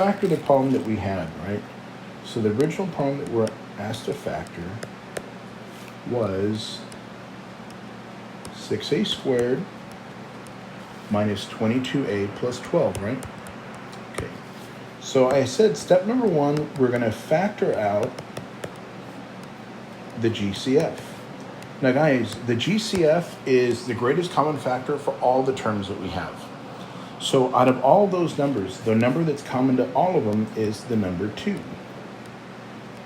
Factor the problem that we had, right? So the original problem that we're asked to factor was 6a squared minus 22a plus 12, right? Okay. So I said step number one, we're going to factor out the GCF. Now guys, the GCF is the greatest common factor for all the terms that we have. So out of all those numbers, the number that's common to all of them is the number 2.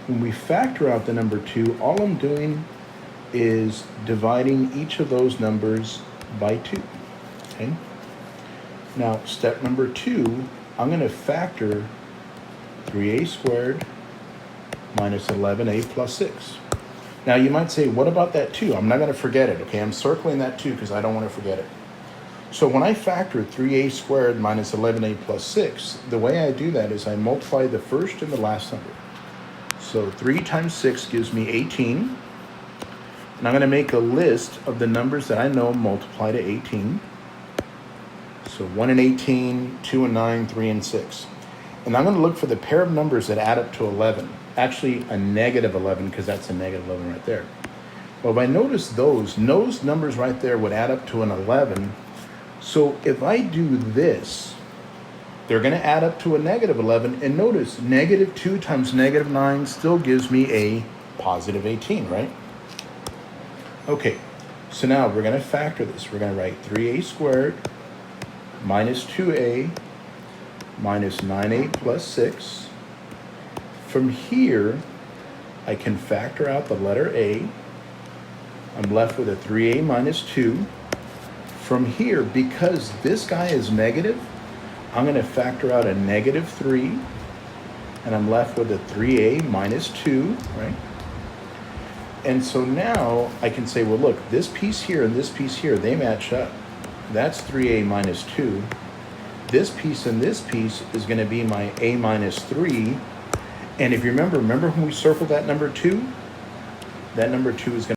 When we factor out the number 2, all I'm doing is dividing each of those numbers by 2. Okay? Now, step number 2, I'm going to factor 3a squared minus 11a plus 6. Now, you might say, what about that 2? I'm not going to forget it, okay? I'm circling that 2 because I don't want to forget it. So when I factor 3a squared minus 11a plus 6, the way I do that is I multiply the first and the last number. So 3 times 6 gives me 18. And I'm going to make a list of the numbers that I know multiply to 18. So 1 and 18, 2 and 9, 3 and 6. And I'm going to look for the pair of numbers that add up to 11. Actually, a negative 11, because that's a negative 11 right there. Well, if I notice those numbers right there would add up to an 11. So if I do this, they're going to add up to a negative 11. And notice, negative 2 times negative 9 still gives me a positive 18, right? Okay, so now we're going to factor this. We're going to write 3a squared minus 2a minus 9a plus 6. From here, I can factor out the letter a. I'm left with a 3a minus 2. From here, because this guy is negative, I'm going to factor out a negative 3, and I'm left with a 3a minus 2, right? And so now I can say, well, look, this piece here and this piece here, they match up. That's 3a minus 2. This piece and this piece is going to be my a minus 3. And if you remember when we circled that number 2? That number 2 is going to